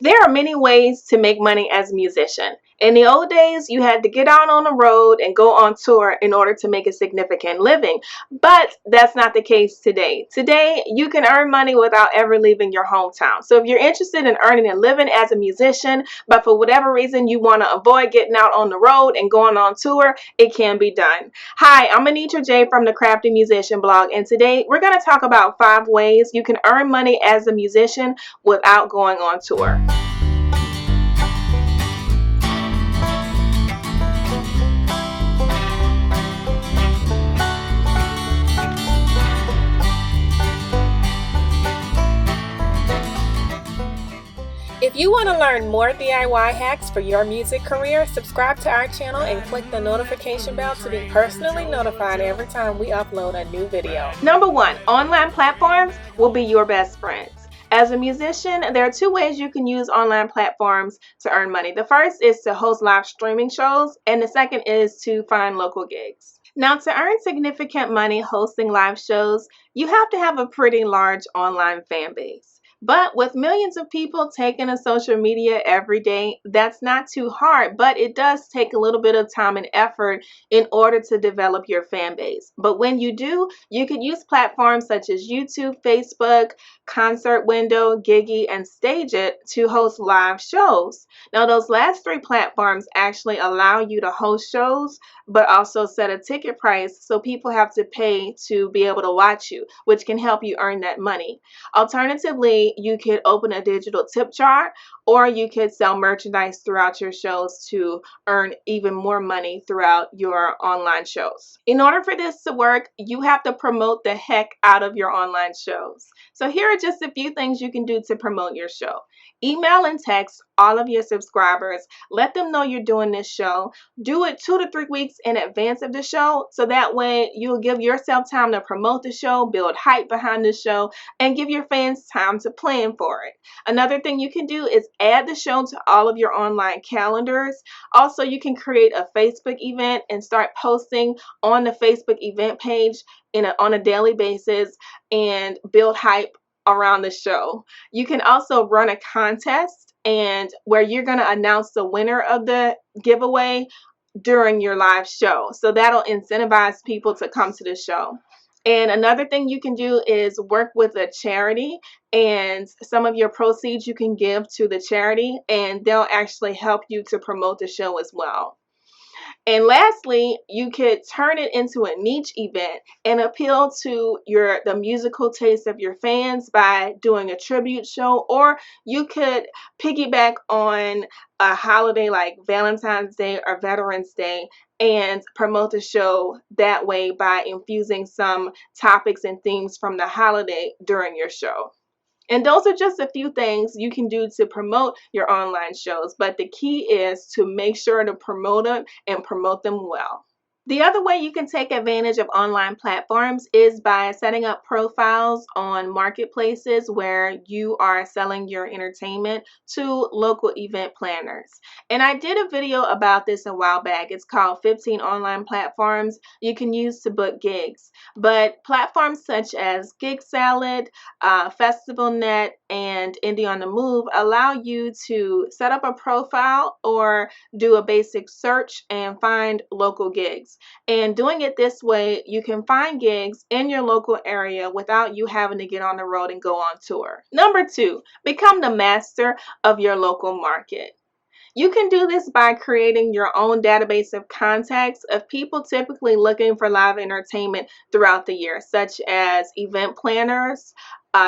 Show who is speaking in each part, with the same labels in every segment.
Speaker 1: There are many ways to make money as a musician. In the old days, you had to get out on the road and go on tour in order to make a significant living. But that's not the case today. Today, you can earn money without ever leaving your hometown. So if you're interested in earning a living as a musician, but for whatever reason you want to avoid getting out on the road and going on tour, it can be done. Hi, I'm Anitra J from the Crafty Musician blog, and today we're going to talk about 5 ways you can earn money as a musician without going on tour. If you want to learn more DIY hacks for your music career, subscribe to our channel and click the notification bell to be personally notified every time we upload a new video. Number 1, online platforms will be your best friends. As a musician, there are 2 ways you can use online platforms to earn money. The first is to host live streaming shows, and the second is to find local gigs. Now, to earn significant money hosting live shows, you have to have a pretty large online fan base. But with millions of people taking to social media every day, that's not too hard, but it does take a little bit of time and effort in order to develop your fan base. But when you do, you can use platforms such as YouTube, Facebook, Concert Window, Gigi, and StageIt to host live shows. Now, those last 3 platforms actually allow you to host shows, but also set a ticket price, so people have to pay to be able to watch you, which can help you earn that money. Alternatively, you could open a digital tip jar, or you could sell merchandise throughout your shows to earn even more money throughout your online shows. In order for this to work, you have to promote the heck out of your online shows. So here are just a few things you can do to promote your show. Email and text all of your subscribers. Let them know you're doing this show. Do it 2 to 3 weeks in advance of the show, so that way you'll give yourself time to promote the show, build hype behind the show, and give your fans time to plan for it. Another thing you can do is add the show to all of your online calendars. Also, you can create a Facebook event and start posting on the Facebook event page on a daily basis and build hype around the show. You can also run a contest and where you're going to announce the winner of the giveaway during your live show. So that'll incentivize people to come to the show. And another thing you can do is work with a charity, and some of your proceeds you can give to the charity, and they'll actually help you to promote the show as well. And lastly, you could turn it into a niche event and appeal to the musical taste of your fans by doing a tribute show, or you could piggyback on a holiday like Valentine's Day or Veterans Day and promote the show that way by infusing some topics and themes from the holiday during your show. And those are just a few things you can do to promote your online shows, but the key is to make sure to promote them and promote them well. The other way you can take advantage of online platforms is by setting up profiles on marketplaces where you are selling your entertainment to local event planners. And I did a video about this a while back. It's called 15 online platforms you can use to book gigs. But platforms such as Gig Salad, FestivalNet, and Indie on the Move allow you to set up a profile or do a basic search and find local gigs. And doing it this way, you can find gigs in your local area without you having to get on the road and go on tour. Number 2, become the master of your local market. You can do this by creating your own database of contacts of people typically looking for live entertainment throughout the year, such as event planners,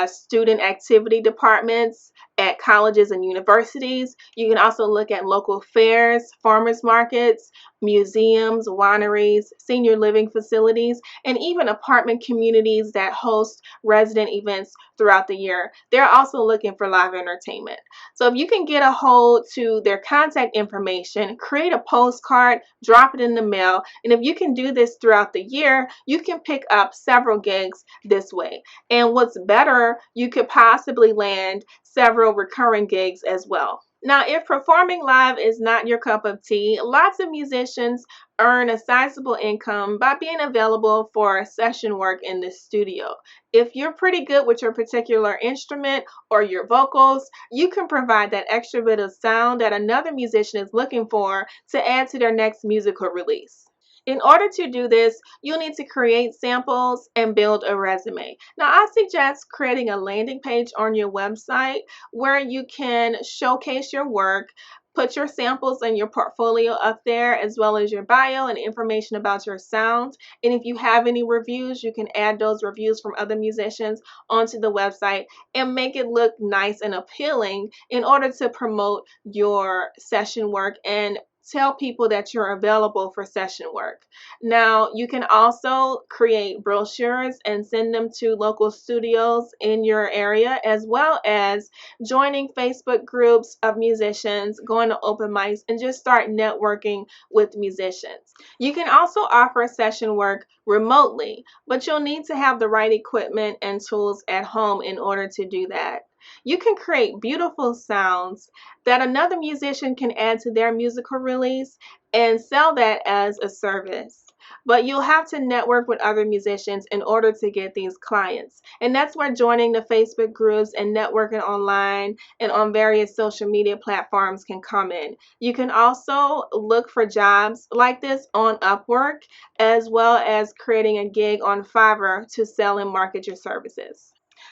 Speaker 1: student activity departments at colleges and universities. You can also look at local fairs, farmers markets, museums, wineries, senior living facilities, and even apartment communities that host resident events throughout the year. They're also looking for live entertainment. So if you can get a hold to their contact information, create a postcard, drop it in the mail, and if you can do this throughout the year, you can pick up several gigs this way. And what's better, you could possibly land several recurring gigs as well. Now, if performing live is not your cup of tea, lots of musicians earn a sizable income by being available for session work in the studio. If you're pretty good with your particular instrument or your vocals, you can provide that extra bit of sound that another musician is looking for to add to their next musical release. In order to do this, you'll need to create samples and build a resume. Now, I suggest creating a landing page on your website where you can showcase your work, put your samples and your portfolio up there, as well as your bio and information about your sound. And if you have any reviews, you can add those reviews from other musicians onto the website and make it look nice and appealing in order to promote your session work and tell people that you're available for session work. Now, you can also create brochures and send them to local studios in your area, as well as joining Facebook groups of musicians, going to open mics, and just start networking with musicians. You can also offer session work remotely, but you'll need to have the right equipment and tools at home in order to do that. You can create beautiful sounds that another musician can add to their musical release and sell that as a service. But you'll have to network with other musicians in order to get these clients. And that's where joining the Facebook groups and networking online and on various social media platforms can come in. You can also look for jobs like this on Upwork, as well as creating a gig on Fiverr to sell and market your services.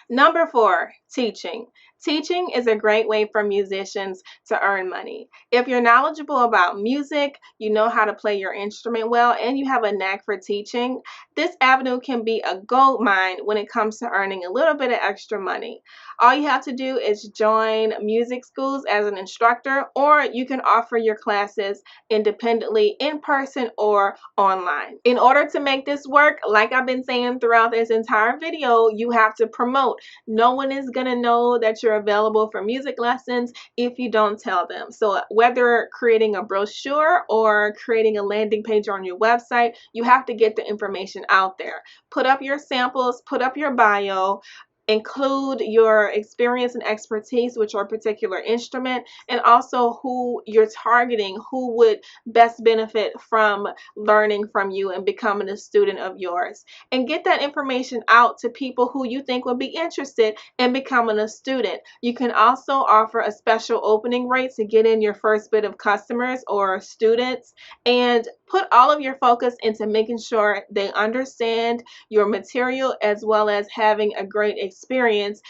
Speaker 1: Number 4, teaching. Teaching is a great way for musicians to earn money. If you're knowledgeable about music, you know how to play your instrument well, and you have a knack for teaching, this avenue can be a gold mine when it comes to earning a little bit of extra money. All you have to do is join music schools as an instructor, or you can offer your classes independently in person or online. In order to make this work, like I've been saying throughout this entire video, you have to promote. No one is going to know that you're available for music lessons if you don't tell them. So whether creating a brochure or creating a landing page on your website, you have to get the information out there. Put up your samples, put up your bio, include your experience and expertise with your particular instrument, and also who you're targeting, who would best benefit from learning from you and becoming a student of yours. And get that information out to people who you think would be interested in becoming a student. You can also offer a special opening rate to get in your first bit of customers or students, and put all of your focus into making sure they understand your material, as well as having a great experience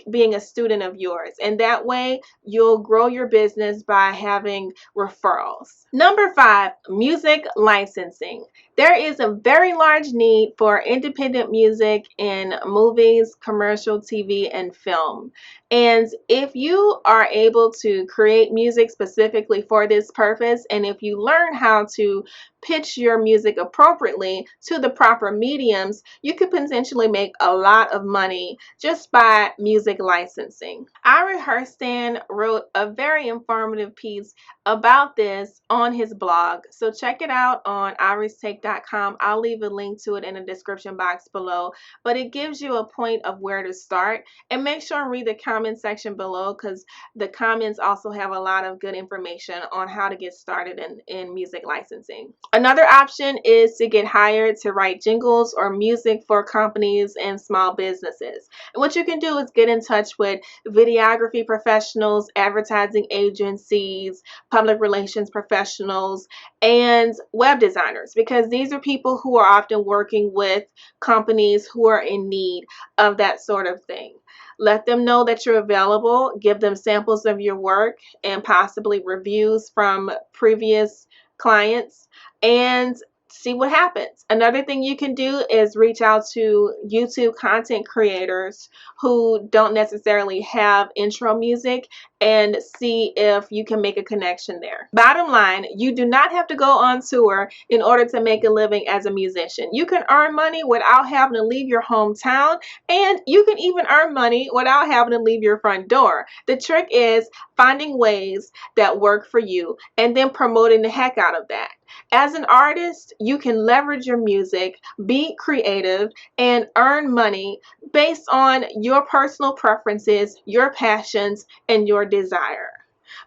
Speaker 1: being a student of yours. And that way you'll grow your business by having referrals. Number 5, music licensing. There is a very large need for independent music in movies, commercial TV, and film. And if you are able to create music specifically for this purpose, and if you learn how to pitch your music appropriately to the proper mediums, you could potentially make a lot of money just by music licensing. Ira Hurston wrote a very informative piece about this on his blog, so check it out on iristake.com. I'll leave a link to it in the description box below, but it gives you a point of where to start. And make sure and read the comment section below, because the comments also have a lot of good information on how to get started in music licensing. Another option is to get hired to write jingles or music for companies and small businesses. And what you can do is get in touch with videography professionals, advertising agencies, public relations professionals, and web designers, because these are people who are often working with companies who are in need of that sort of thing. Let them know that you're available, give them samples of your work and possibly reviews from previous clients, and see what happens. Another thing you can do is reach out to YouTube content creators who don't necessarily have intro music and see if you can make a connection there. Bottom line, you do not have to go on tour in order to make a living as a musician. You can earn money without having to leave your hometown, and you can even earn money without having to leave your front door. The trick is finding ways that work for you and then promoting the heck out of that. As an artist, you can leverage your music, be creative, and earn money based on your personal preferences, your passions, and your desire.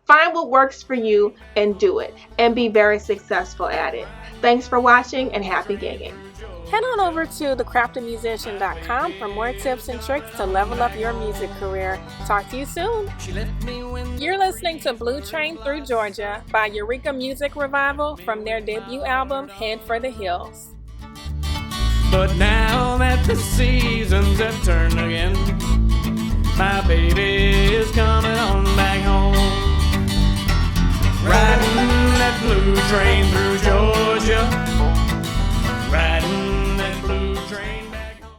Speaker 1: Find what works for you and do it, and be very successful at it. Thanks for watching and happy gigging. Head on over to thecraftymusician.com for more tips and tricks to level up your music career. Talk to you soon. You're listening to Blue Train Through Georgia by Eureka Music Revival from their debut album, Head for the Hills.
Speaker 2: But now that the seasons have turned again, my baby